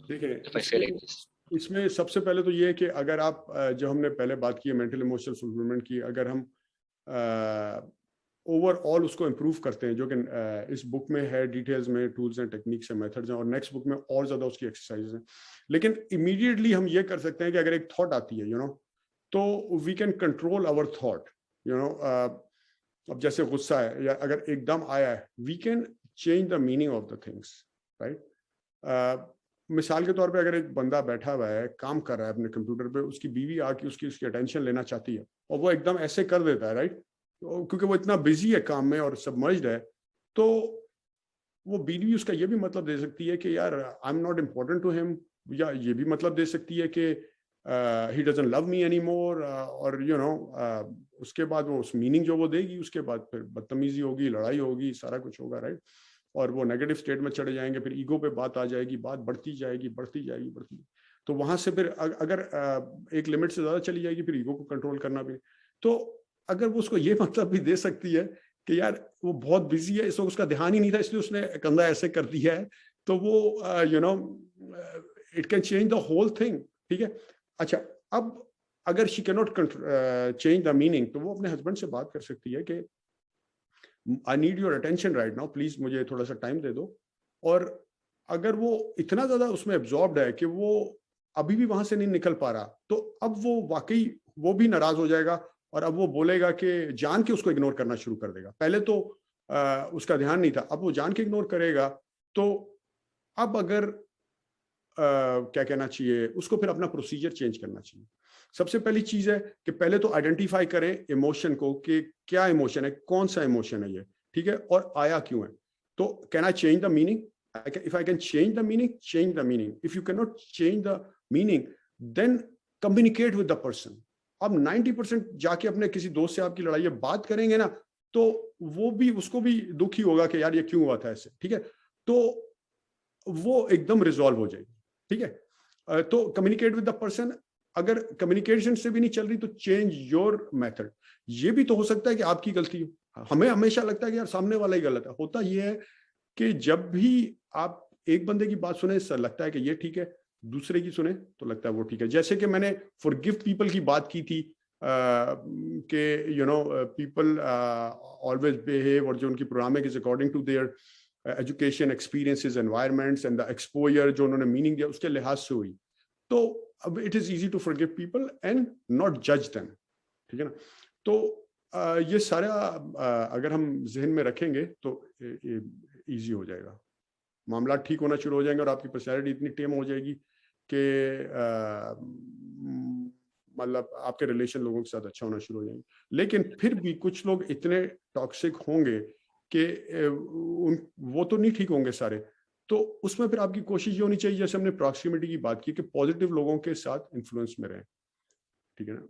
देखें, if I feel like this. इसमें सबसे पहले तो ये है कि अगर आप जो हमने पहले बात की है मेंटल इमोशनल फुलफिलमेंट की, अगर हम ओवरऑल उसको इम्प्रूव करते हैं, जो कि इस बुक में है डिटेल्स में, tools and techniques and methods हैं, और नेक्स्ट बुक में और ज़्यादा उसकी एक्सरसाइज हैं। लेकिन इमीडिएटली हम ये कर सकते हैं कि अगर एक थॉट आती है तो we can control our thought. अब जैसे गुस्सा है या अगर एकदम आया है, we can change the meaning of the things, right. मिसाल के तौर पे अगर एक बंदा बैठा हुआ है, काम कर रहा है अपने कंप्यूटर पे, उसकी बीवी आके उसकी अटेंशन लेना चाहती है और वो एकदम ऐसे कर देता है, राइट, क्योंकि वो इतना बिजी है काम में और सबमर्ज्ड है, तो वो बीवी उसका ये भी मतलब दे सकती है कि यार I am not important to him, या ये भी मतलब दे सकती है कि he doesn't love me any more, और उसके बाद वो उस मीनिंग जो वो देगी, उसके बाद फिर बदतमीजी होगी, लड़ाई होगी, सारा कुछ होगा, राइट, और वो नेगेटिव स्टेट में चले जाएंगे, फिर ईगो पे बात आ जाएगी, बात बढ़ती जाएगी बढ़ती जाएगी बढ़ती जाएगी, तो वहां से फिर अगर एक लिमिट से ज्यादा चली जाएगी, फिर ईगो को कंट्रोल करना भी। तो अगर वो उसको ये मतलब भी दे सकती है कि यार वो बहुत बिजी है, इसको उसका ध्यान ही नहीं था इसलिए उसने कंधा ऐसे कर दिया है, तो वो it can change the whole thing, ठीक है। अच्छा, अब अगर she can not change the meaning, तो वो अपने हस्बैंड से बात कर सकती है कि I need your attention right now, please मुझे थोड़ा सा टाइम दे दो। और अगर वो इतना ज्यादा उसमें एब्जॉर्ब्ड है कि वो अभी भी वहां से नहीं निकल पा रहा, तो अब वो वाकई वो भी नाराज हो जाएगा और अब वो बोलेगा कि जान के उसको इग्नोर करना शुरू कर देगा। पहले तो उसका ध्यान नहीं था, अब वो जान के इग्नोर करेगा। तो अब अगर क्या कहना चाहिए, उसको फिर अपना प्रोसीजर चेंज करना चाहिए। सबसे पहली चीज है कि पहले तो आइडेंटिफाई करें इमोशन को कि क्या इमोशन है, कौन सा इमोशन है ये, ठीक है, और आया क्यों है। तो can I change the meaning? If I can change the meaning, change the meaning. If you can not change the meaning, then communicate with the person. अब 90% जाके अपने किसी दोस्त से आपकी लड़ाई है, बात करेंगे ना, तो वो भी, उसको भी दुखी होगा कि यार ये क्यों हुआ था ऐसे, ठीक है, तो वो एकदम रिजॉल्व हो जाएगी, ठीक है। तो कम्युनिकेट विद द पर्सन। अगर कम्युनिकेशन से भी नहीं चल रही तो चेंज योर मेथड। ये भी तो हो सकता है कि आपकी गलती हो। हमें हमेशा लगता है कि यार सामने वाला ही गलत है। होता ये है कि जब भी आप एक बंदे की बात सुने, सर लगता है कि ये ठीक है, दूसरे की सुने तो लगता है वो ठीक है। जैसे कि मैंने फॉरगिव पीपल की बात की थी कि पीपल ऑलवेज बिहेव, और जो उनकी programming is according to their education, experiences, environments and the exposure जो उन्होंने मीनिंग दिया उसके लिहाज से हुई। तो अब it is easy to forgive people and not जज देम, ठीक है ना। तो ये सारा अगर हम जहन में रखेंगे तो इजी हो जाएगा, मामला ठीक होना शुरू हो जाएंगे और आपकी पर्सनैलिटी इतनी टेम हो जाएगी कि मतलब आपके रिलेशन लोगों के साथ अच्छा होना शुरू हो जाएंगे। लेकिन फिर भी कुछ लोग इतने टॉक्सिक होंगे कि वो तो नहीं ठीक होंगे सारे। तो उसमें फिर आपकी कोशिश ये होनी चाहिए, जैसे हमने प्रॉक्सिमिटी की बात की, कि पॉजिटिव लोगों के साथ इन्फ्लुएंस में रहें, ठीक है ना।